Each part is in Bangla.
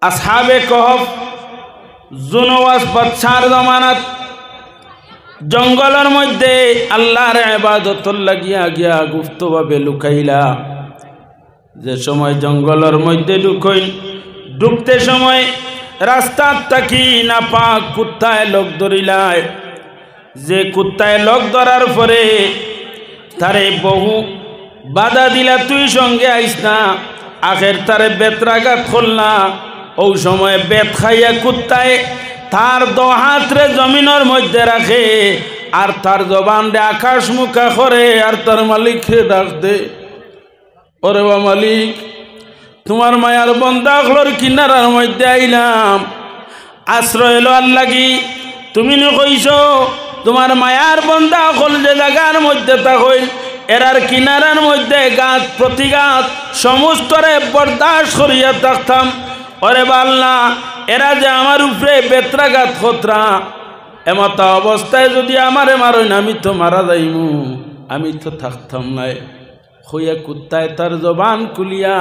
আসহাবে কহফ জুনওয়াস বাদশার জমানাত জঙ্গলের মধ্যে আল্লাহর ইবাদতর লাগিয়া গিয়া গুপ্তভাবে লুকাইলা। যে সময় জঙ্গলের মধ্যে ঢুকতে সময় রাস্তার তাকি না পাক কুত্তায় লোক ধরিলায়। যে কুত্তায় লোক ধরার পরে তারে বহু বাধা দিলা, তুই সঙ্গে আইস না, আখের তারে বেত্রাঘাত করলা। ও সময় বেত খাইয়া কুত্তায় তার দোহাতরে জমিনের মধ্যে রাখে আর তার জবান দে আকাশ মুখা করে আর তার মালিককে ডাক দে, ওরে বা মালিক, তোমার মায়ার বন্দাগুলোর কিনারার মধ্যে আইলাম, আশ্রয় লওয়ার লাগি। তুমি নি কইছ তোমার মায়ার বন্দাগুল যে জায়গার মধ্যে থাকইল এরার কিনারার মধ্যে গাত প্রতিঘাত সমস্তরে বরদাস্ত করিয়া থাকতাম। ওরে বাল্লা, এরা যে আমার উপরে বেত্রাঘাত খতরা, এমত অবস্থায় যদি আমারে মারইন আমি তো মারা যাইমু, আমি তো থাকতাম নাই। হইয়া কুত্তায় তার জবান খুলিয়া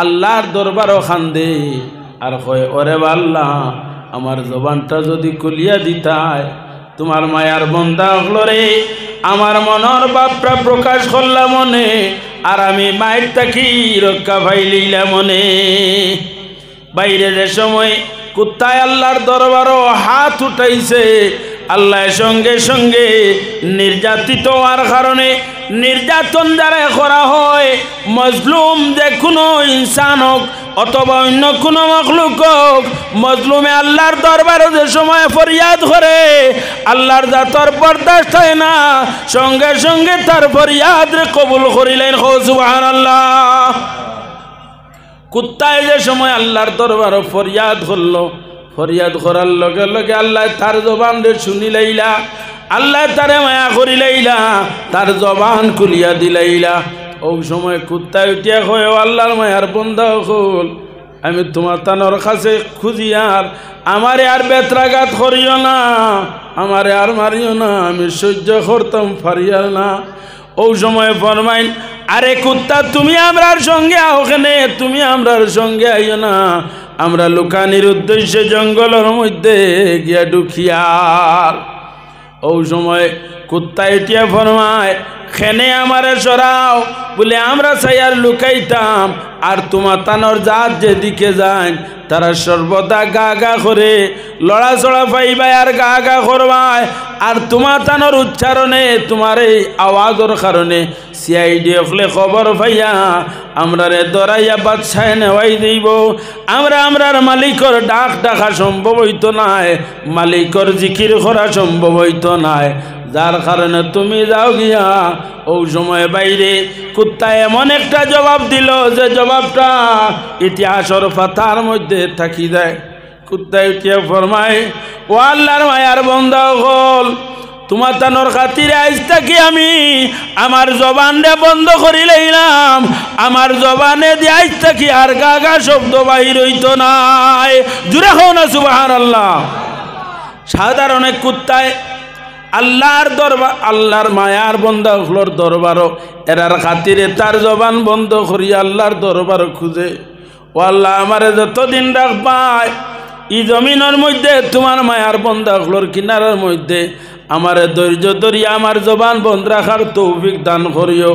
আল্লাহর দরবারও খান্দে আর কয়, ওরে বাল্লা, আমার জবানটা যদি খুলিয়া দিতায়, তোমার মায়ার বন্দা হলরে আমার মনের বাপটা প্রকাশ করলাম মনে, আর আমি মায়ের তাকি রক্ষা পাইলিলা মনে। বাইরে যে সময় কুত্তায় আল্লাহর দরবারও হাত উঠাইছে, আল্লাহ সঙ্গে সঙ্গে নির্যাতিত হওয়ার কারণে নির্যাতন যারা করা হয়, মজলুম যে কোনো ইনসান হোক অথবা অন্য কোনো মখলুক হোক, মজলুমে আল্লাহর দরবারে যে সময় ফরিয়াদ করে আল্লাহর জাতর বরদাস্ত হয় না, সঙ্গে সঙ্গে তার ফরিয়াদ কবুল করিলেন। সুবহানাল্লাহ। কুত্তায় যে সময় আল্লাহর দরবারে ফরিয়াদ করলো, ফরিয়াদ করার লগে লগে আল্লাহ তার জবান রে শুনি লাইলা, আল্লাহ তারে মায়া করি লাইলা, তার জবান খুলিয়া দিলাইলা। ওই সময় কুত্তায় উঠিয়া কয়, আল্লাহর মায়ার বন্দা হল, আমি তোমার তানোর কাছে খুঁজিয়ার আমারে আর বেত্রাঘাত করিও না, আমারে আর মারিও না, আমি সহ্য করতাম পারিয়া না। ওই সময় ফরমাইন, আরে কুত্তা, তুমি আমরার সঙ্গে ওখানে, তুমি আমরার সঙ্গে আইও না, আমরা লুকানির উদ্দেশ্যে জঙ্গলের মধ্যে গিয়া ঢুকিয়ার। ওই সময় কুত্তা এটিয়া ফরমায়, খেনে আমারে সরাও, বলে আমরা চাই আর লুকাইতাম, আর তোমার তানোর জাত যেদিকে যান তারা সর্বদা গা গা করে লড়াচড়া পাইবাই আর গা গা করবায়, আর তোমার তানোর উচ্চারণে তোমার এই আওয়াজের কারণে সিআইডি হলে খবর পাইয়া আমরা রে দরাইয়া বাদশায় নেওয়াই দিব। আমরার মালিকর ডাক ডাকা সম্ভব হইতো নাই, মালিকর জিকির করা সম্ভব হইতো নাই, যার কারণে তুমি যাও গিয়া। ওই সময় বাইরে কুত্তা এমন একটা জবাব দিল যে জবাবটা ইতিহাসের পাতার মধ্যে থাকি যায়। কুত্তা উঠিয়া ফরমায়, ও আল্লাহর মায়ার বন্দা হল, তোমার তানোর খাতিরে আইজ থাকি আমি আমার জবানটা বন্ধ করি লইলাম, আমার জবানে দিয়ে আইজ থাকি আর গা গা শব্দ বাহির হইতো নাই। জুড়ে হও না সুবহানাল্লাহ। সাধারণ এক কুত্তায় আল্লাহর দরবার, আল্লাহর মায়ার বন্দাগুলোর দরবারও এরার খাতিরে তার জবান বন্ধ করিয়া আল্লাহর দরবার খুঁজে, ও আল্লাহ, আমারে যতদিন রাখবায় ই জমিনের মধ্যে তোমার মায়ার বন্দাগুলোর কিনারার মধ্যে আমারে ধৈর্য ধরিয়া আমার জবান বন্ধ রাখার তৌফিক দান করিও।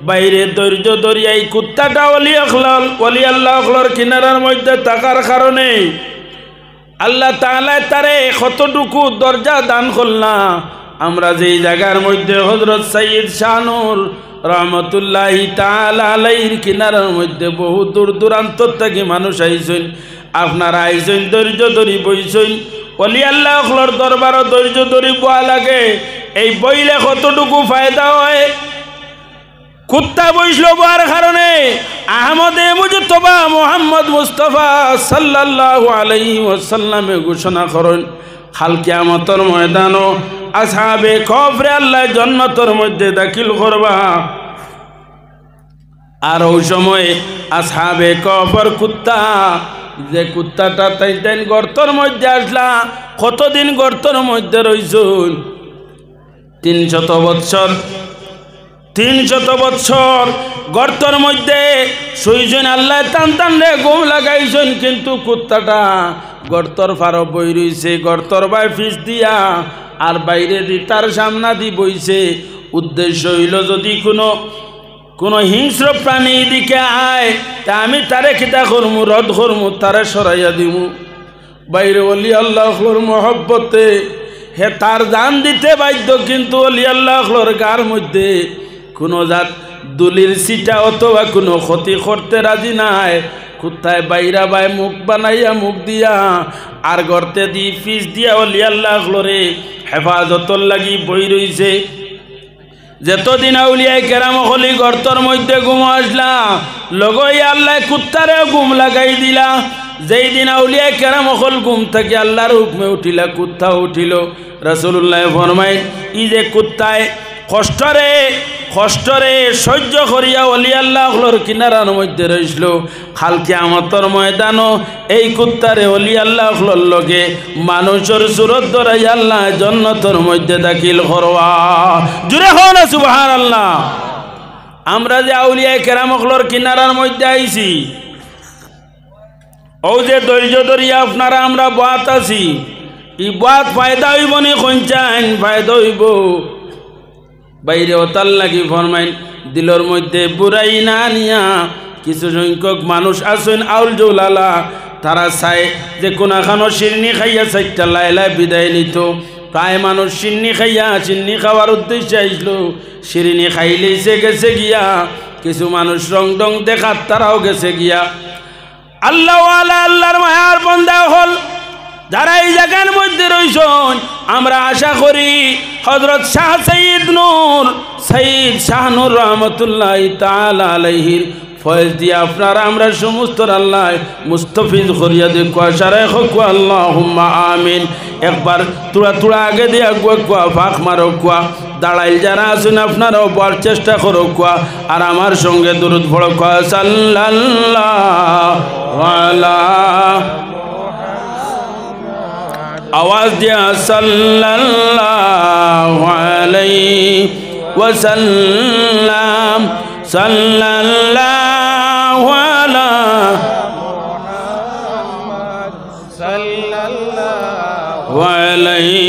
বাইরে ধৈর্য ধরিয়া এই কুত্তাটা ওলি আল্লাহর কিনারার মধ্যে থাকার কারণে আল্লাহ তাআলা তারে কতটুকু দরজা দান করলাম। আমরা যেই জায়গার মধ্যে হযরত সাইয়্যিদ শাহনুর রহমতুল্লাহি তাআলা আলাইহির কিনারার মধ্যে বহু দূর দূরান্ত থেকে মানুষ আইছেন, আপনারা আইছেন ধৈর্য ধরি বইছেন। ওলি আল্লাহর দরবারও ধৈর্য ধরি বয়া লাগে, এই বইলে কতটুকু ফায়দা হয়। কুত্তা বইসল বয়ার কারণে আহমদে মুজতবা মুহাম্মদ মুস্তাফা সাল্লাল্লাহু আলাইহি ওয়াসাল্লামে ঘোষণা করেন, কাল কিয়ামতের ময়দানও আসহাবে কফরে আল্লাহ জান্নাতের মধ্যে দাখিল করবা। আর ওই সময় আসহাবে কফর কুত্তা, যে কুত্তাটা তাই গর্তর মধ্যে আসলা, কতদিন গর্তর মধ্যে রইছুন? 300 বৎসর। 300 বছর গর্তর মধ্যে শুইছেন, আল্লাহ টান টান রে ঘুম লাগাইছেন, কিন্তু কুত্তাটা গর্তর ফারো বই রইছে, গর্তর বাই ফিস দিয়া আর বাইরে দি তার সামনা দি বইছে। উদ্দেশ্য হইল যদি কোনো হিংস্র প্রাণী দিকে আয় তা আমি তারে খিতা করমু, রদ করমু, তারে সরাইয়া দিমু। বাইরে ওলি আল্লাহর মহব্বতে হে তার জান দিতে বাধ্য, কিন্তু ওলি আল্লাহর গার মধ্যে কোনো জাত দুলির সিটা অথবা কোনো ক্ষতি করতে রাজি নাই। কুত্তায় বাইরা বাই মুখ বানাইয়া মুখ দিয়া আর গর্তে দি ফিস দিয়া ওলি আল্লাহরে হেফাজতর লাগি বই রইছে। যতদিন আউলিয়ায় কেরাম হলি গর্তর মধ্যে ঘুম আসলা, লগই আল্লাহ কুত্তারে ঘুম লাগাই দিলা। যেই দিন আউলিয়ায় কেরাম হল ঘুম থেকে আল্লাহর হুকমে উঠিলা, কুত্তা উঠিল। রাসূলুল্লাহ ফরমায় ই যে কুত্তায় কষ্টরে সহ্য করিয়া ওলি আল্লাহর কিনারার মধ্যে রইছিল, কাল কিয়ামতের ময়দানও এই কুত্তারে ওলি আল্লাহর লগে মানুষের সুরত ধরাই আল্লাহ জান্নাতের মধ্যে দাখিল করবা। জুড়ে হও না সুবহানাল্লাহ। আমরা যে আউলিয়া কেরামখলর কিনারার মধ্যে আইছি, ও যে ধৈর্য ধরিয়া আপনারা আমরা বাত আছি, ই বাত ফায়দা হইব নি? কঞ্চাইন ফায়দা হইব। বাইরে ওতাল লাগি ফরমাইন দিলর মধ্যে বুড়াই না নিয়া কিছু সংখ্যক মানুষ আছেন আউল জৌলালা, তারা চায় যে কোনাখানো শিরনি খাইয়া চারটা লাইলায় বিদায় নিত। প্রায় মানুষ শিরনি খাওয়ার উদ্দেশ্যে আইসল, শিরনি খাইলেইছে গেছে গিয়া। কিছু মানুষ রং ডং দেখার তারাও গেছে গিয়া। আল্লাহওয়ালা আল্লাহর মায়ার বন্দা হল যারা এই জায়গার মধ্যে রইছেন, আমরা আশা করি হযরত শাহ সৈয়দ শাহ নূর রহমতুল্লাহ তাআলা আলাইহির ফয়েজ দিয়ে আপনারা আমরা সমস্ত আল্লাহ মুস্তাফিজ করিয়া দেখো। সারে হক আল্লাহুম্মা আমিন। একবার তুড়া আগে দিয়ে কুয়া ফাঁক মারো কুয়া, দাঁড়াইল যারা আছেন আপনারাও বলার চেষ্টা করো কুয়া, আর আমার সঙ্গে দুরূদ পড়ো কুয়া। সাল্লাল্লাহু আলা आवाज दिया सल्लल्लाहु अलैहि वसल्लम, सल्लल्लाहु अला मुहम्मद सल्लल्लाहु अलैहि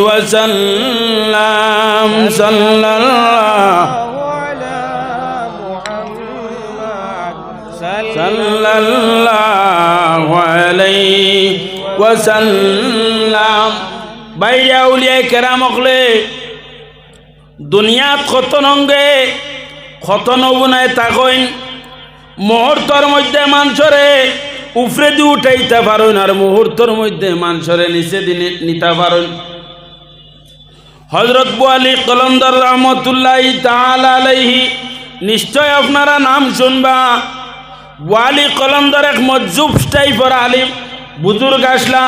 वसल्लम, सल्लल्लाहु अला मुहम्मद सल्लल्लाहु अलैहि वसल्लम। বাইরে আউলিয়া কেরাম হলে দুনিয়াত কত নঙ্গে কত নবুনায় তাকইন, মুহূর্তর মধ্যে মানুষরে উপরে দিয়ে উঠাইতে পারেন আর মুহূর্তর মধ্যে মানুষরে নিচে দিনে নিতে পারেন। হযরত বুয়ালি কলন্দর রহমতুল্লাহ তাআলা আলাইহি নিশ্চয় আপনারা নাম শুনবা। বুয়ালি কলন্দর এক মজ্জুব টাইপের আলিম বুজুর্গ আসলা।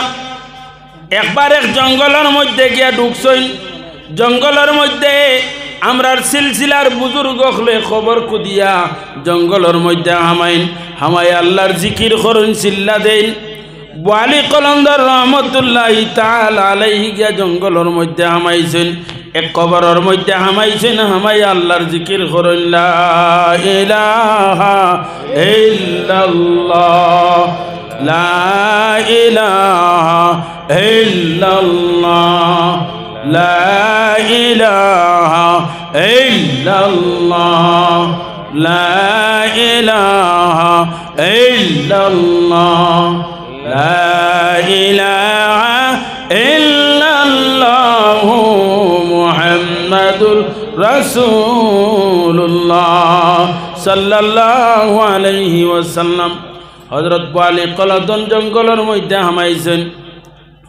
একবার এক জঙ্গলের মধ্যে গিয়া ঢুকছইন। জঙ্গলের মধ্যে আমরার সিলসিলার বুজুর্গ হলে খবর কুদিয়া জঙ্গলের মধ্যে হামাই আল্লাহর জিকির করুন, চিল্লা দেন। বুয়ালি কলন্দর রহমতুল্লাহ তাআলা আলাইহি গিয়া জঙ্গলের মধ্যে হামাইছেন, এক কবরের মধ্যে হামাইছেন, হামাই আল্লাহর জিকির করুন। লা ইলাহা ইল্লাল্লাহ, লা ইলাহা ইল্লাল্লাহ, লা ইলাহা ইল্লাল্লাহ, লা ইলাহা ইল্লাল্লাহ, লা ইলাহা ইল্লাল্লাহ মুহাম্মাদুর রাসূলুল্লাহ সাল্লাল্লাহু আলাইহি ওয়াসাল্লাম। হযরত বুয়ালি কলদন জঙ্গলের মধ্যে হামাইছেন,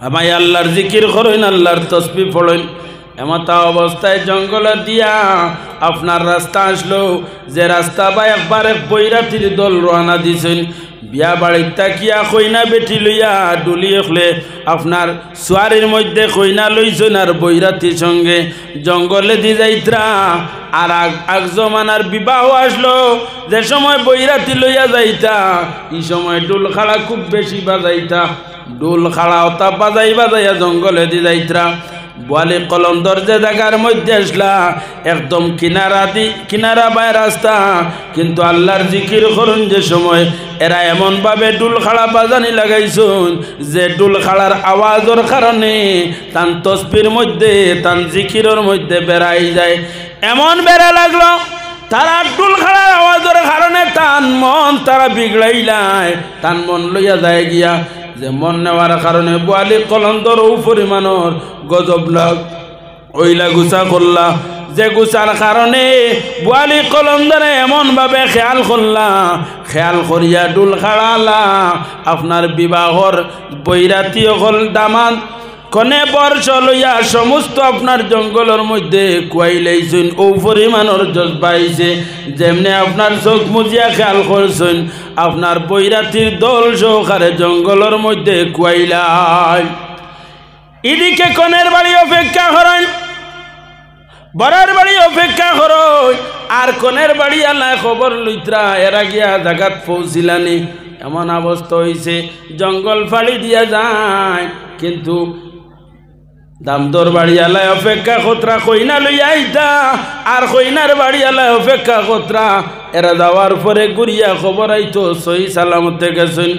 হামাই আল্লাহর জিকির করেন, আল্লাহর তসবিহ পড়েন। এমতা অবস্থায় জঙ্গলে দিয়া আপনার রাস্তা আসলো, যে রাস্তা বা একবার এক বৈরাতির দল রওনা দিছেন। বিয়া বাড়ির তাকিয়া কইনা বেটি লইয়া ডুলিয়ে হলে আপনার সোয়ারির মধ্যে কইনা লইছেন আর বৈরাতির সঙ্গে জঙ্গলে দি যাইত্রা। আর আগ জমানার বিবাহ আসলো, যে সময় বৈরাতি লইয়া যাইতা এই সময় ডোল খাড়া খুব বেশি বাজাইতা। ডোল খাড়া ওটা বাজাইয়া জঙ্গলে দি যাইত্রা। বোয়ালি কলন্দর যে জায়গার মধ্যে আসলা একদম কিনারা বাই রাস্তা, কিন্তু আল্লাহর জিকির করুন যে সময় এরা এমনভাবে ডুল খাড়া বাজানি লাগাইছুন যে ডুল খাড়ার আওয়াজের কারণে তান তসবির মধ্যে তান জিকিরের মধ্যে বেড়াই যায়। এমন বেড়া লাগলো তারা ডুল খাড়ার আওয়াজের কারণে তান মন তারা বিগড়াইলায়, তান মন লইয়া যায় গিয়া যে মন নেওয়ার কারণে বোয়ালি কলন্দর ও পরিমাণর গজব লাগ ওইলা গুছা করলা, যে গুছার কারণে বোয়ালি কলন্দরে এমনভাবে খেয়াল করিয়া ডুল খাড়ালা আপনার বিবাহর বৈরাতি হল দামান কনে বর্ষ লইয়া সমস্ত আপনার জঙ্গলের মধ্যে কুয়াইলাইছেন ও পরিমাণর জজবাইছে। যেমনি আপনার চোখ মুজিয়া খেয়াল করছেন আপনার বৈরাতির দল সহকারে জঙ্গলের মধ্যে কুয়াইলাই। এদিকে কনের বাড়ি অপেক্ষা করেন, বরের বাড়ি অপেক্ষা করই, আর কনের বাড়ি আল্লাহ খবর লইত্রা এরা গিয়া জাগাত পৌঁছিলানি। এমন অবস্থা হয়েছে জঙ্গল ফাড়ি দিয়া যায়, কিন্তু দামদর বাড়িয়ালায় অপেক্ষা কতরা কইনা লইয়া আইতা, আর কইনার বাড়িয়ালায় অপেক্ষা কতরা এরা যাওয়ার পরে ঘুরিয়া খবর আইতো সহি সালামতে গেছেন।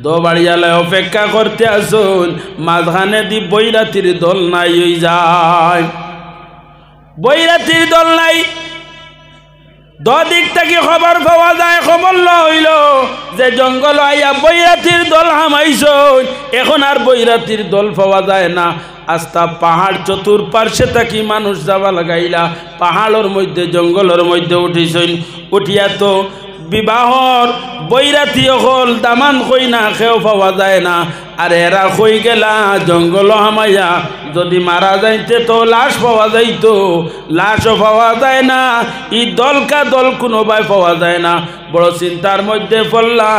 দো বাড়িয়ালায় অপেক্ষা করতে আসুন, মাঝখানে দি বৈরাতির দল নাই হয়ে যায়। বৈরাতির দল নাই, দিক থেকে খবর পাওয়া যায়, খবর লইল যে জঙ্গল আইয়া বৈরাতির দল হামাইছ, এখন আর বৈরাতির দল পাওয়া যায় না। আস্তা পাহাড় চতুর্পার্শ্বে থাকি মানুষ যাওয়া লাগাইলা, পাহাড়ের মধ্যে জঙ্গলের মধ্যে উঠিছেন। উঠিয়া তো বিবাহর বৈরাতি হল দামান কই না কেউ পাওয়া যায় না, আর এরা কই গেলা জঙ্গল হামাইয়া, যদি মারা যাইতে তো লাশ পাওয়া যাইতো, লাশও পাওয়া যায় না, ই দলকা দল কোনোবাই পাওয়া যায় না। বড় চিন্তার মধ্যে পড়লা।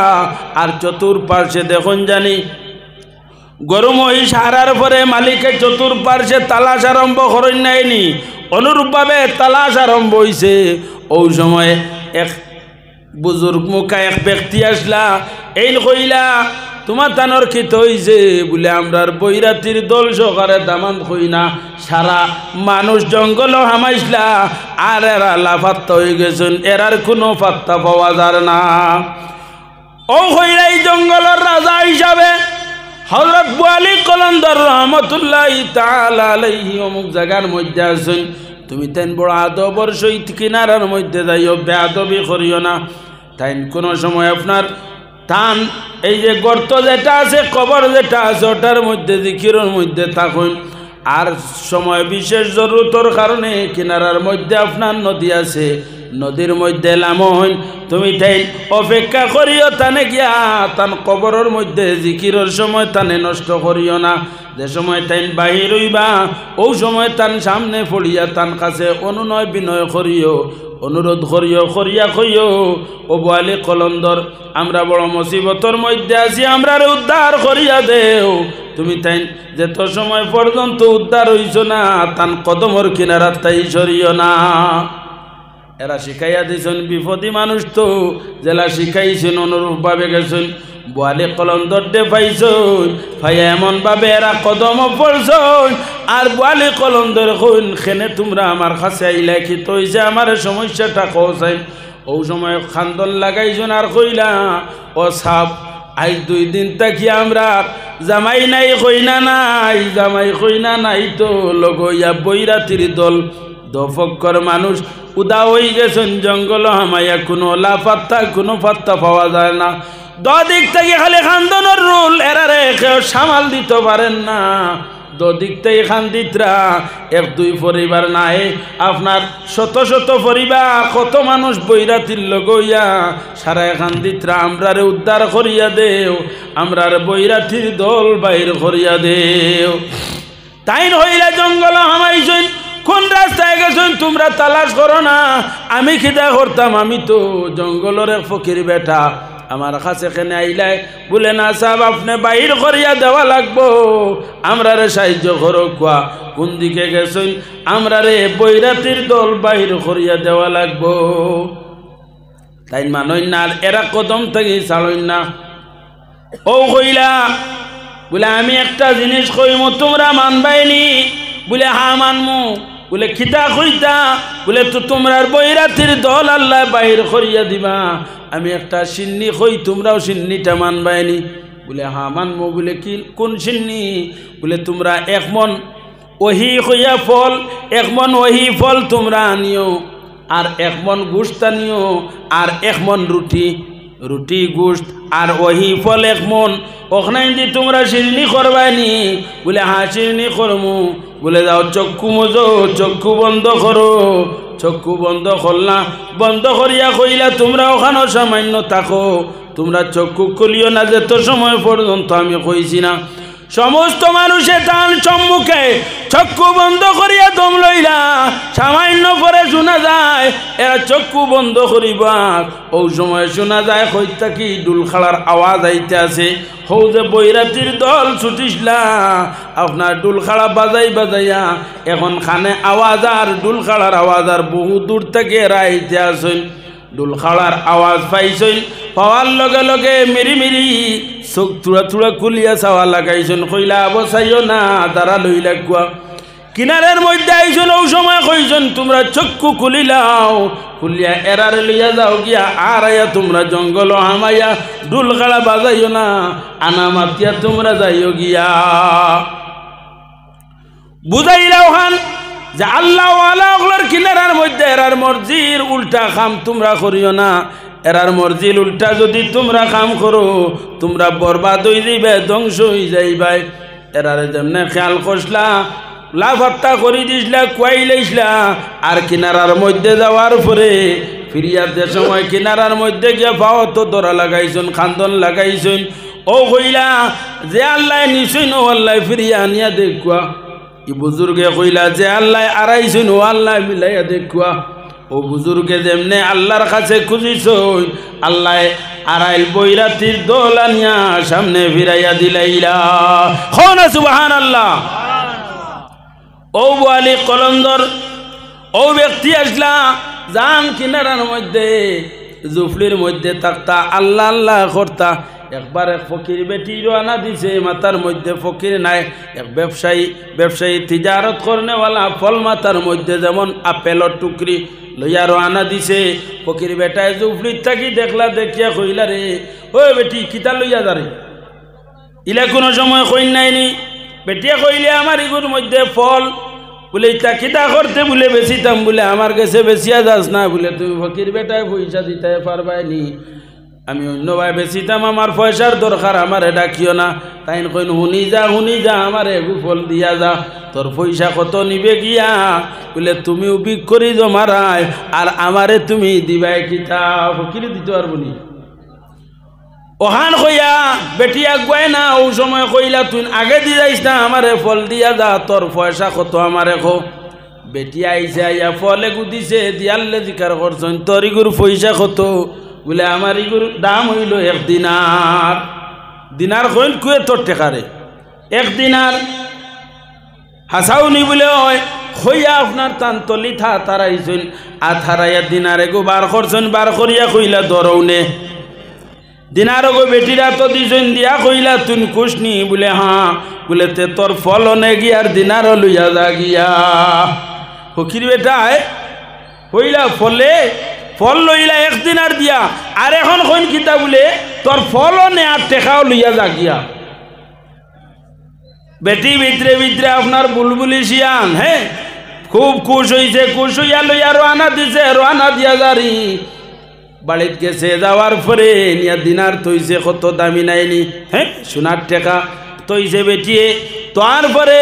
আর চতুর্পার্শ্বে দেখুন জানি গরু মহিষ হারার পরে মালিকের চতুর্পার্শ্বে তালাশ আরম্ভ করেন নাইনি, অনুরূপভাবে তালাশ আরম্ভ হইছে। ওই সময় এক বুজুর্গ মুখা এক ব্যক্তি আসলা, এই কইলা তোমার তানোর খিত হইছে বলে আমরার বৈরাতির দল সহকারে দামান কই না, সারা মানুষ জঙ্গল হামাইছলা, আর এরা লাফাত্তা হয়ে গেছেন, এরার কোনো পাত্তা পাওয়া যায় না। ও কইলাই জঙ্গলের রাজা হিসাবে হযরত বোয়ালি কলন্দর রহমতুল্লাহ তাআলা আলাইহি অমুক জায়গার মধ্যে আছেন। তুমি তেন বড় আদবর সহিত কিনারার মধ্যে যাইও, বেয়াদবি করিও না। তাই কোনো সময় আপনার টান এই যে গর্ত যেটা আছে, কবর যেটা আছে, ওটার মধ্যে জিকিরের মধ্যে থাকুন। আর সময় বিশেষ জরুরতর কারণে কিনারার মধ্যে আপনার নদী আছে, নদীর মধ্যে লামন তুমি তাই অপেক্ষা করিও, তানে গিয়া তান কবরের মধ্যে জিকিরের সময় তানে নষ্ট করিও না। যে সময় তাই বাহির হইবা ওই সময় তান সামনে পড়িয়া তান কাছে অনুনয় বিনয় করিও, অনুরোধ করিও, করিয়া কইও ও বোয়ালি কলন্দর আমরা বড় মুসিবতর মধ্যে আছি, আমরারে উদ্ধার করিয়া দেও। তুমি তাই যেত সময় পর্যন্ত উদ্ধার হইছ না, তান কদমর কিনারাত তাই সরিও না। এরা শিখাইয়া দিয়েছেন, বিপদী মানুষ তো জেলা শিখাইছেন, অনুরূপভাবে গেছেন। বোয়ালি কলন্দর দে পাইছেন, ভাইয়া এমনভাবে এরা কদম পড়ছেন। আর বোয়ালি কলন্দর কইন খেনে তোমরা আমার কাছে আইলা কি তৈছে আমার সমস্যাটা কৌছাই। ও সময় খান্দন লাগাইছেন আর কইলা ও সাপ আজ 2 দিন থাকি আমরা জামাই নাই কইনা নাই, জামাই কইনা নাই তো লগইয়া বৈরাতির দল দফক্কর মানুষ উদা হয়ে গেছেন জঙ্গল হামাইয়া, কোনো লাপাত্তা কোনো পাত্তা পাওয়া যায় না। দিক থেকে খালি খান্দনের রুল, এরারে কেউ সামাল দিতে পারেন না। দিক থেকে খান্দিতরা 1-2 পরিবার নাই, আপনার শত শত পরিবার, কত মানুষ বৈরাতির লগইয়া সারা খান্দিতরা আমরারে উদ্ধার করিয়া দেও, আমরার বৈরাতির দল বাইর করিয়া দেও। তাই হইলে জঙ্গল হামাইছেন, কোন রাস্তায় গেছেন তোমরা তালাশ করো না। আমি খিদা করতাম, আমি তো জঙ্গলের এক ফকির বেটা, আমার কাছে এখানে আইলাই বলে না সাহেব আপনি বাইর করিয়া দেওয়া লাগবো, আমরারে সাহায্য করো। কোয়া কোন দিকে গেছেন? আমরারে বৈরাতির দল বাইর করিয়া দেওয়া লাগবো। তাই মানই না, এরা কদম থেকে ছাড়ই না। ও কইলা বলে আমি একটা জিনিস কইমো তোমরা মানবাইনি, বলে হা মানমু বলে খিতা কইতা বলে তো তোমরার বৈরাতির দল আল্লাহ বাহির করিয়া দিবা আমি একটা সিন্নি কই তোমরাও সিন্নিটা মানবাইনি বলে হা মানমু বলে কি কোন সিন্নি বলে তোমরা এক মন ওহি কইয়া ফল এক মন ওহি ফল তোমরা আনিও আর এক মন গোশত আনিও আর এক মন রুটি রুটি গোশত আর ওহি ফল এক মন ওখানে যে তোমরা সিন্নি করবাইনি বলে হা সিন্নি করমু বলে যাও চক্ষু মজো চক্ষু বন্ধ করো চক্ষু বন্ধ করলা বন্ধ করিয়া কইলা তোমরা ওখানে সামান্য থাকো তোমরা চক্ষু খুলিও না যেত সময় পর্যন্ত আমি কইছি না সমস্ত মানুষে তার সম্মুখে চক্ষু বন্ধ করিয়া দম লইলা সামান্য পরে শোনা যায় এরা চক্ষু বন্ধ করিবা ওই সময় শোনা যায় কইতা কি ডুল খাড়ার আওয়াজ আইতে আছে হৌ যে বৈরাতির দল ছুটিসলা আপনার ডুল খাড়া বাজাই বাজাইয়া এখন খানে আওয়াজ আর ডুল খাড়ার আওয়াজ আর বহু দূর থেকে এরা আইতে আসেন ডুল খাড়ার আওয়াজ পাইছেন পাওয়ার লগে লগে মেরি মেরি চোখ থুড়া থুড়া খুলিয়া চাওয়া লাগাইছেন কইলা বসাইও না তারা লইলা কুয়া কিনারের মধ্যে আইছেন ওই সময় কইছেন তোমরা চক্ষু খুলিলাও খুলিয়া এরার লইয়া যাও গিয়া আর আয়া তোমরা জঙ্গল হামাইয়া ডুল খাড়া বাজাইও না আনা মাতিয়া তোমরা যাইও গিয়া বুঝাইলাও খান যে আল্লাহ ওয়ালাগুলোর কিনারার মধ্যে এরার মর্জির উল্টা কাম তোমরা করিও না এরার মর্জির উল্টা যদি তোমরা কাম করো তোমরা বরবাদ হয়ে যাইবে ধ্বংস হয়ে যাইবাই এরারে যেমনে খেয়াল করছলা লাফাত্তা করে দিসলা কুয়াইলাইসলা আর কিনারার মধ্যে যাওয়ার পরে ফিরিয়াতে সময় কিনারার মধ্যে গিয়ে পাও তো দরা লাগাইছেন খান্দন লাগাইছেন ও কইলা যে আল্লাহ নিশ্চয় নো আল্লাহ ফিরিয়া আনিয়া দেখুয়া ই বুজুর্গে কইলা যে আল্লাহ আড়াইছেন ও আল্লাহ মিলাইয়া দেখুয়া ও বুজুর্গে যেমনে আল্লাহর কাছে খুঁজিছই আল্লাহ আড়াইল বৈরাতির দল আনিয়া সামনে ফিরাইয়া দিলাইলা হনা সুবহানাল্লাহ ও বালি কলন্দর ও ব্যক্তি আসলা জান কিনারার মধ্যে জুফলির মধ্যে থাকতা আল্লাহ আল্লাহ করতা একবার এক ফকির বেটি রানা দিছে মাথার মধ্যে ফকির নাই এক ব্যবসায়ী তিজারত করনেওয়ালা ফল মাথার মধ্যে যেমন আপেলর টুকরি লইয়া রানা দিছে ফকির বেটায় জুফলির থাকি দেখলা দেখিয়া কইলা রে ও বেটি কিতা লইয়া যারে ইলা কোনো সময় কইন নাইনি বেটিয়া কইলে আমার ইগুর মধ্যে ফল বলে ইতা কিতা করতে বলে বেশিতাম বলে আমার কাছে বেশিয়া যাস না বলে তুমি ফকির বেটায় পয়সা দিতে পারবাইনি আমি অন্য ভাই বেশিতাম আমার পয়সার দরকার আমার ডাকিও না তাই কইন শুনি যা আমার এগু ফল দিয়া যা তোর পয়সা কত নিবে গিয়া বলে তুমিও বিক করি জমারায় আর আমারে তুমি দিবাই কিতা ফকির দিতে পারবো নি ওহান কইয়া বেটি আগুয়াই না ও সময় কইলা তুই আগে দি যাইস না আমারে ফল দিয়া যা তোর পয়সা কত আমারে খো বেটি আইসে আইয়া ফল এগু দিছে দিয়ালে জিকার করছেন তোর ইগুর পয়সা কত বলে আমার ইগুর দাম হইল 1 দিনার দিনার কইন কুয়ে তোর টেকারে 1 দিনার হাসাউনি বলে হয় হইয়া আপনার তান্তলি তারাইছেন আর থারাইয়া দিনার এগু বার করছেন বার করিয়া কইলা ধরৌনে দিনার গো বেটিরা তো দিছেন দিয়া কইলা তুই খুশনি বলে হ্যাঁ বলে তে তোর ফল অনে গিয়ার দিনার লইয়া যা গিয়া ফকির বেটায় কইলা ফল লইলা 1 দিনার দিয়া আর এখন কইন কিতা বলে তোর ফল অনে আর টেকাও লইয়া যা গিয়া বেটি ভিতরে আপনার বুলবুলি শিয়ান হ্যাঁ খুব খুশ হইছে খুশ হইয়া লইয়া রানা দিছে রানা দিয়া যারি বাড়িত গেছে যাওয়ার পরে নিয়া দিনার তৈছে কত দামি নাইনি হ্যাঁ সোনার টেকা তৈছে বেটিয়ে তারপরে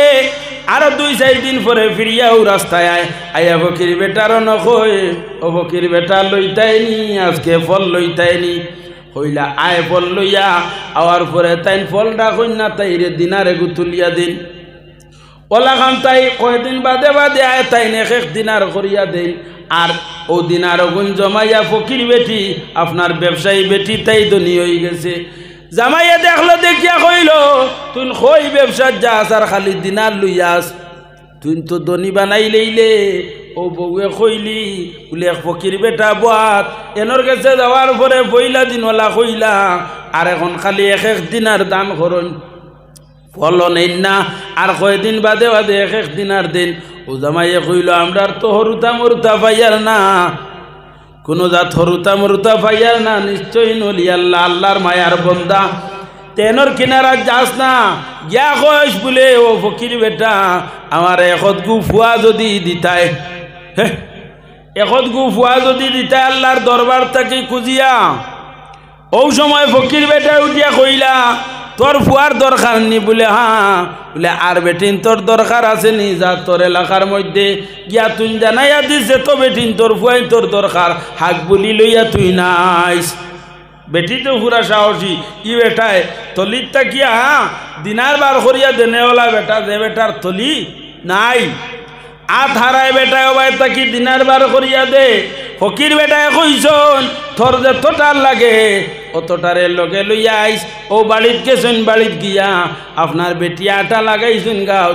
আরো 2-4 দিন পরে ফিরিয়াও রাস্তায় আয়া ফকির বেটারও নকই ও ফকির বেটা লইতাইনি আজকে ফল লইতাইনি হইলা আয় ফল লইয়া আওয়ার পরে তাই ফলটা কইনা তাইরে দিনারে গুতুলিয়া দিন ওলা খান তাই কয়দিন বাদে আয় তাই 1 দিনার করিয়া দিন আর ও দিনার গুণ জমাইয়া ফকির বেটি আপনার ব্যবসায়ী বেটি তাই ধনী হয়ে গেছে জামাইয়া দেখলো দেখিয়া কইল তুই কই ব্যবসা যাস আর খালি দিনার লইয়াস তুই তো ধনী বানাই লইলে ও বউয়ে কইলি বলে এক ফকির বেটা বাত এনর কাছে যাওয়ার পরে পইলা দিনওয়ালা কইলা আর এখন খালি 1 দিনার দান করুন ফলন এই না আর কয়দিন বাদে বাদে এক এক দিন আর দিন ও জামাইয়ে কইল আমরা তো হরুতা মরুতা পাইয়ার না কোনো জাত হরুতা মরুতা পাইয়ার না নিশ্চয়ই নলি আল্লাহ আল্লাহর মায়ার বন্দা তেনর কিনারা যাস না গিয়া কইস বলে ও ফকির বেটা আমার এখত গু ফুয়া যদি দিতায় এখত গু ফুয়া যদি দিতায় আল্লাহর দরবার থেকে খুঁজিয়া ও সময় ফকির বেটা উঠিয়া কইলা তোর ফুয়ার দরকার নি বলে হ্যাঁ বলে আর বেটিন তোর দরকার আছে নি যা তোর এলাকার মধ্যে গিয়া তুই জানাইয়া দিছে তো বেটিন তোর ফুয়াই তোর দরকার হাক বলি লইয়া তুই নাইস বেটি তো পুরা সাহসী ই বেটায় তলির তাকিয়া দিনার বার করিয়া দেনেওয়ালা বেটা যে বেটার তলি নাই আত হারায় বেটায় ওবাই তাকি দিনার বার করিয়া দে ফকির বেটায় কইছন তোর যে তোটার লাগে অতটারে লগে লইয়া আইস ও বাড়িত গেছেন বাড়িত গিয়া আপনার বেটি আটা লাগাইছেন গাও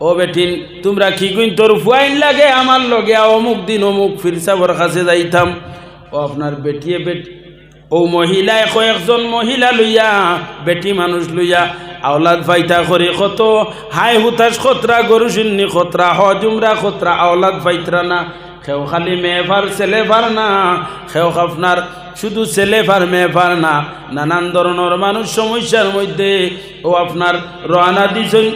ও বেটিন তোমরা কি কইন তোর ফুয়াইন লাগে আমার লগে অমুক দিন অমুক ফিরসাবর কাছে যাইতাম ও আপনার বেটিয়ে বেটি ও মহিলায় কয়েকজন মহিলা লইয়া বেটি মানুষ লইয়া আওলাদ ফাইতা করে কত হাই হুতাস খতরা গরু শুননি খতরা হজুমরা খতরা আওলাদ ফাইতরা না খেও খালি মেয়ে ফার ছেলে ফার না খেও আপনার শুধু ছেলে ফার মেয়ে ফার না নানান ধরনের মানুষ সমস্যার মধ্যে ও আপনার রওনা দিছেন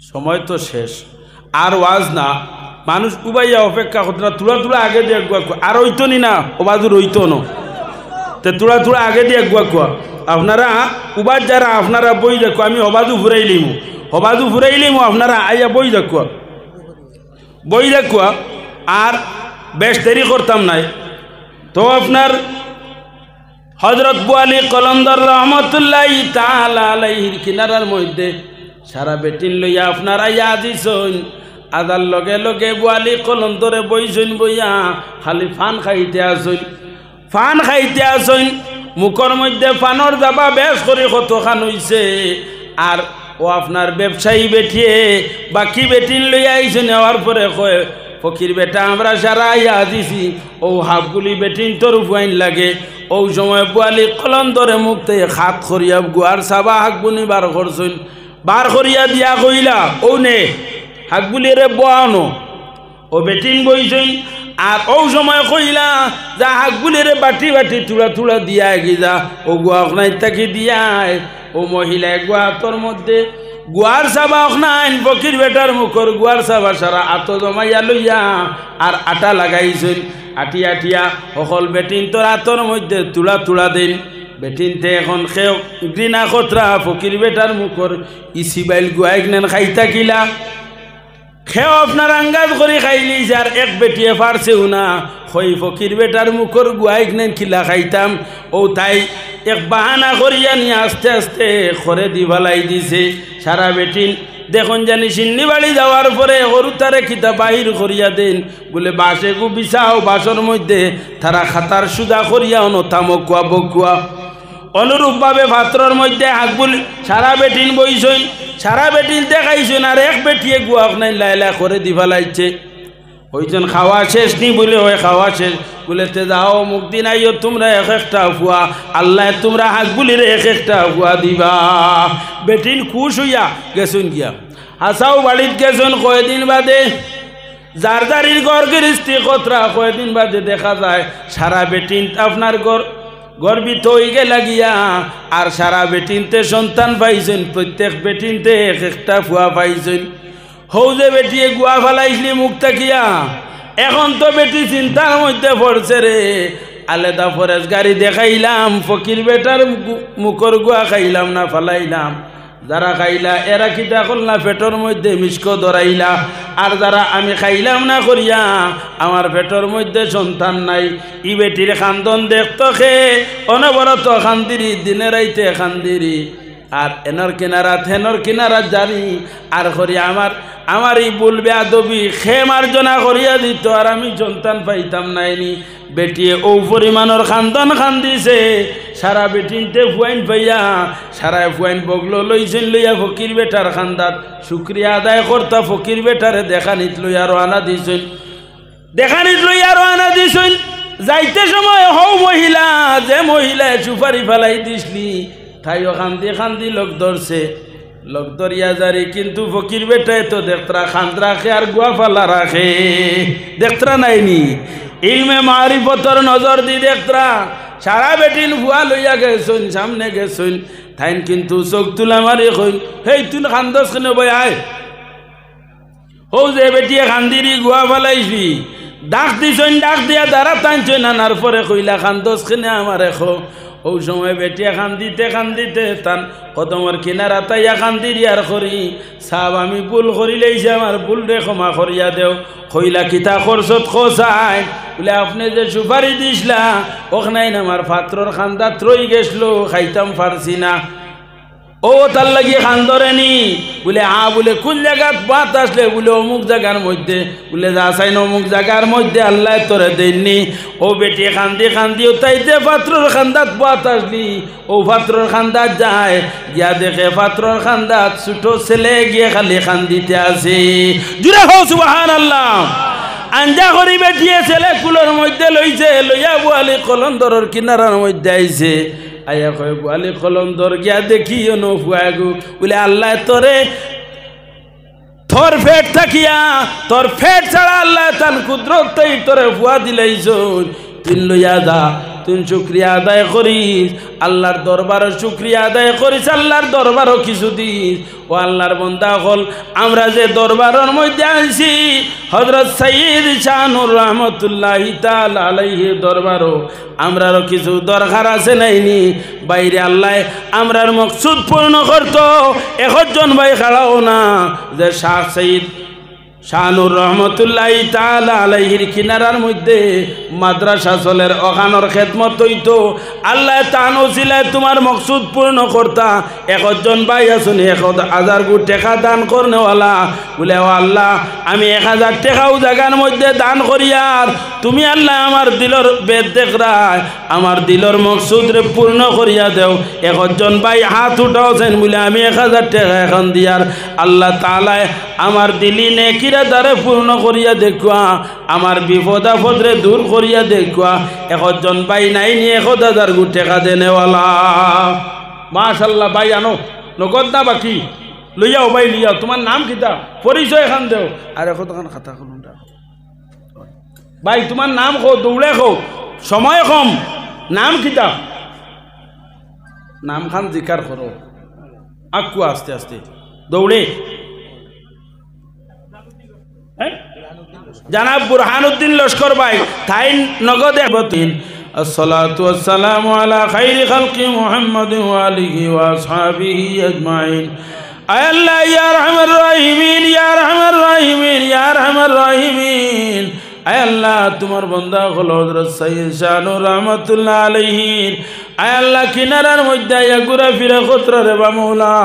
সময় তো শেষ আর ওয়াজ না মানুষ উবাইয়া অপেক্ষা করতে না তুলা তুলা আগে দিয়ে আর হইতো নি না ও বাজু রইতো না তো তুলা তুলা আগে দিয়ে গুয়া আপনারা উবার যারা আপনারা বই দেখো আমি হবাজু ফুরাইলিমু আপনারা আইয়া বই দেখো বই দেখো আর বেশ দেরি করতাম নাই তো আপনার হজরত বুয়ালি কলন্দর রহমতুল্লাহ তাআলা আলাইহির কিনারার মধ্যে সারা বেটিন লইয়া আপনারা ইয়া দিছন আদার লগে লগে বুয়ালি কলন্দরে বইছন বইয়া খালি ফান খাইতে আসইন মুখর মধ্যে ফানর যাবা বেশ করে কতখান হইছে আর ও আপনার ব্যবসায়ী বেটিয়ে বাকি বেটিন লইয়া আইছে নেওয়ার পরে কয় ফকির বেটা আমরা সারা ইয়া দিছি ও হাফগুলি বেটিন তোর ফুয়াইন লাগে ও সময় বুয়ালি কলন্দরে মুখ থেকে হাত করিয়া গুয়ার সাবা হাকবুনি বার করছইন বার করিয়া দিয়া কইলা ও নে হাকবুলি রে বানো ও বেটিন বইছইন আর ও সময় কইলা যা হাকবুলি রে বাটি বাটি তুলা তুলা দিয়া গিজা ও গুয়া নাই তাকি দিয়ায় ও মহিলা গুয়া তোর মধ্যে গুয়ার সাবা নাই ফকির বেটার মুখর গুয়ার সাবা সারা আত জমাইয়া লইয়া আর আটা লাগাইছইন আটিয়া আটিয়া সকল বেটিন তোর আতর মধ্যে তুলা তুলা দিন বেটিনতে এখন খেও ঘৃণা খতরা ফকির বেটার মুখর ইসিবাইল গুয়াই নেন খাইতা কিলা খেও আপনার আঙ্গাজ করে খাইলি যার এক বেটিয়ে পারছেও না হই ফকির বেটার মুখর গুয়াই নেন কিলা খাইতাম ও তাই এক বাহানা করিয়া নিয়ে আস্তে আস্তে খরে দিভালাই দিছে সারা বেটিন দেখুন জানি সিন্নি বাড়ি যাওয়ার পরে গরু তারে খিতা বাহির করিয়া দেন বলে বাসে গু বিছাও বাসর মধ্যে তারা খাতার সুদা করিয়া অনথামকুয়া বকুয়া অনুরূপভাবে পাত্রর মধ্যে হাকবুল সারা বেটিন বইছইন সারা বেটিন দেখাইছইন আর এক বেটিয়ে গুয়াক নাই লাইলা করে দিভালাইছে ওইজন খাওয়া শেষ নি বলে ওই খাওয়া শেষ বলে তে যাও মুক্তি নাইও তোমরা এক একটা ফুয়া আল্লাহ তোমরা হাকবুলির এক একটা ফুয়া দিবা বেটিন খুশ হইয়া গেছুন গিয়া হাসাও বাড়িত গেছুন কয়দিন বাদে জারদারির ঘর গৃহস্থী কতরা কয়দিন বাদে দেখা যায় সারা বেটিন আপনার গর্বিত হয়ে গেলা গিয়া আর সারা বেটিনতে সন্তান পাইছেন প্রত্যেক বেটিনতে এক একটা ফুয়া পাইছেন হৌ যে বেটিয়ে গুয়া ফেলাইছলি মুখ তাকিয়া এখন তো বেটি চিন্তার মধ্যে পড়ছে রে আলাদা ফরেজ গাড়ি দেখাইলাম ফকির বেটার মুখর গুয়া খাইলাম না ফেলাইলাম যারা খাইলা এরা কিতা করলা পেটর মধ্যে মিষ্ক ধরাইলা আর যারা আমি খাইলাম না করিয়া আমার পেটর মধ্যে সন্তান নাই ই বেটির খান্দন দেখতো খে অনবরত খান্দিরি দিনে রাইতে খান্দিরি আর এনর কিনারা জানি আর করি আমার এই বলবে আদবি খে মার্জনা করিয়া দিত আর আমি সন্তান পাইতাম নাইনি বেটিয়ে ও পরিমাণর খান্দন খান্দিছে সারা বেটিনতে ফুয়াইন পাইয়া সারা ফুয়াইন বগলো লইছেন লইয়া ফকির বেটার খান্দাত শুক্রিয়া আদায় করতা ফকির বেটারে দেখানিত লইয়া রওনা দিছেন যাইতে সময় হও মহিলা যে মহিলা সুপারি ফেলাই দিসলি ঠাইও খান্দি খান্দি লোক ধরছে লোক ধরিয়া যারি কিন্তু ফকির বেটায় তো দেখতরা খান্দ রাখে আর গুয়া ফালা রাখে দেখতরা নাইনি ইলমে মারিফতর নজর দি দেখতরা সারা বেটিন ভুয়া লইয়া গেছুন সামনে গেছুন থাইন কিন্তু চোখ তুলা মারি কইন হেই তুই খান্দস কেন বই আয় ও যে বেটিয়ে খান্দিরি গুয়া ফালাইছি ডাক দিছন ডাক দিয়া দাঁড়া টানছই নানার পরে কইলা খান্দস কেনে আমার এখো ও সময় বেটিয়া খান্দিতে তান কদমর কিনারা তাইয়া খান্দিরি আর করি সাব আমি ভুল করি লইছি আমার ভুল রে ক্ষমা করিয়া দেও কইলা কিতা খরচত খোসাই বলে আপনি যে সুপারি দিসলা ওখানে আমার পাত্রর খান্দাত রই গেছলো খাইতাম পারছি না ও তার লাগিয়ে খান্দরে নি বলে বলে কোন জায়গাত বাত আসলে বলে অমুক জায়গার মধ্যে বলে যাচাইন অমুক জায়গার মধ্যে আল্লাহ তোরে দেননি ও বেটি খান্দি ও তাইতে পাত্রর খান্দাত বাত আসলি ও পাত্রর খান্দাত যায় গিয়া দেখে পাত্রর খান্দাত ছোট ছেলে গিয়ে খালি খান্দিতে আসে জুড়ে হো সুবহানাল্লাহ আঞ্জা করি বেটিয়ে ছেলে কুলোর মধ্যে লইছে লইয়া বুয়ালি কলন্দরের কিনারার মধ্যে আইছে আয়া কয় বুয়ালি কলন্দর গিয়া দেখি ফুয়াগু বলে আল্লাহ তোরে তোর ফেট থাকিয়া তোর ফেট ছাড়া আল্লাহ তান কুদরত তোরে ফুয়া দিলাইছ তুই লইয়া যা তুই শুক্রিয়া আদায় করিস আল্লাহর দরবারও শুক্রিয়া আদায় করিস আল্লাহর দরবারও কিছু দিস ও আল্লাহর বন্দা হল আমরা যে দরবারের মধ্যে আনছি হযরত সাইয়্যিদ শাহনুর রহমতুল্লাহি তাআলা আলাইহি দরবারও আমরারও কিছু দরকার আছে নাইনি বাইরে আল্লাহ আমরার মকসুদ পূর্ণ করত একজন ভাই খাড়াও না যে শাহ সাইয়্যিদ শাহনুর রহমতুল্লাহি তাআলা আলাইহির কিনারার মধ্যে মাদ্রাসা চলের ওখানোর খেদমত হইতো আল্লাহ তান ওসিলায় তোমার মকসুদ পূর্ণ করতা একজন ভাই আছেন 1000 টাকা দান করনেওয়ালা বলে ও আল্লাহ আমি 1000 টাকাও জায়গার মধ্যে দান করিয়ার তুমি আল্লাহ আমার দিলর বেদ দেখরায় আমার দিলর মকসুদ রে পূর্ণ করিয়া দেও একজন ভাই হাত উঠাওছেন বলে আমি 1000 টাকা এখন দিয়ার আল্লাহ তাআলা আমার দিলি নেকি দ্বারে পূর্ণ করিয়া দেখুয়া আমার বিপদ আপদরে দূর করিয়া দেখুয়া একজন ভাই নাই নি 1000 টাকা দেনেওয়ালা মাশাআল্লাহ ভাই আনো নগদ না বাকি লইয়াও ভাই লিয়াও তোমার নাম কিতা পরিচয় এখান দেও আর এখন খাতা খুলুন ভাই তোমার নাম কো দৌড়ে কো সময় কম নাম কিতা নাম খান জিকার করো আকু আস্তে আস্তে দৌড়ে জনাব বুরহানুদ্দিন লস্কর ভাই তাই নগদে বতিন আসসালাতু ওয়াসসালামু আলা খাইরি খালকি মুহাম্মাদিন ওয়া আলিহি ওয়া আসহাবিহি আজমাইন আয় আল্লাহ ইয়া রহমান রহিমিন ইয়া রহমান রহিমিন ইয়া রহমান রহিমিন আয় আল্লাহ তোমার বান্দা হলো হযরত সাইয়্যিদ শাহনুর রহমাতুল্লাহ আলাইহি আয় আল্লাহ কিনারার মধ্যে আয়া ঘুরে ফিরে খতরা রে বা মাওলা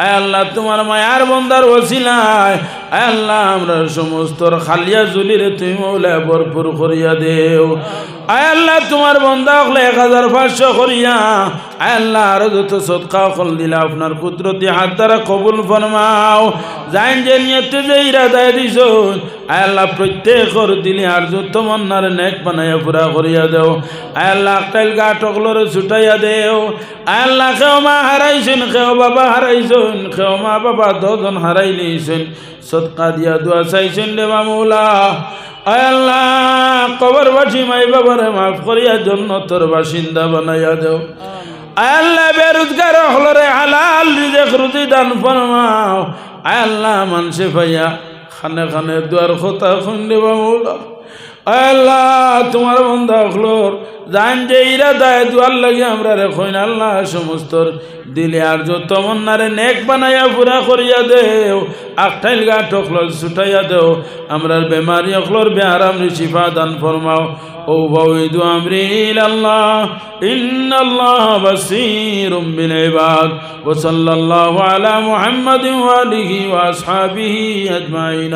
আয় আল্লাহ তোমার মায়ার বান্দার ওসিলায় আয় আল্লাহ আমরা সমস্ত খালিয়া জুলিরে তুমি মাওলা ভরপুর করিয়া দেও আয় আল্লাহ তোমার বান্দা হলে 1500 করিয়া আয় আল্লাহ আর যত সদকা কল দিলা আপনার কুদরতি হাত দ্বারা কবুল ফরমাও জাইন যে নিয়তে যে ইরাদায় দিছো আয় আল্লাহ প্রত্যেকর দিলে আর যত মন্নার নেক বানাইয়া পুরা করিয়া দেও আয় আল্লাহ কাইল গা টকলরে ছুটাইয়া দেও আয় আল্লাহ কেউ মা হারাইছেন কেউ বাবা হারাইছেন কেউ মা বাবা দুজন হারাই নিয়েছেন সদকা দিয়া দোয়া চাইছেন রে মাওলা আয় আল্লাহ কবরবাসী মাই বাবারে মাফ করিয়া জান্নাতের বাসিন্দা বানাইয়া দেও আয় আল্লাহ বেরোজগার হলরে হালাল রিজিক রুজি দান ফরমাও আয় আল্লাহ মানুষে পাইয়া খানে খানে দুয়ার কথা খুঁজে মাওলা আয় আল্লাহ তোমার বান্দা হলোর জান যে ইরাদায় দুয়ার লাগে আমরা রে কইন আল্লাহ সমস্ত দিলে আর যত মন্নারে নেক বানাইয়া পুরা করিয়া দেও আকটাইল গা টকলর ছুটাইয়া দেও আমরার বেমারি অখলর বেআরাম শিফা দান ফরমাও ও বাউদু আমরি ইলাল্লাহ ইন্নাল্লাহ বাসীরুম বিল ইবাদ ওয়া সাল্লাল্লাহু আলা মুহাম্মাদিন ওয়া আলিহি ওয়া আসহাবিহি আজমাইন।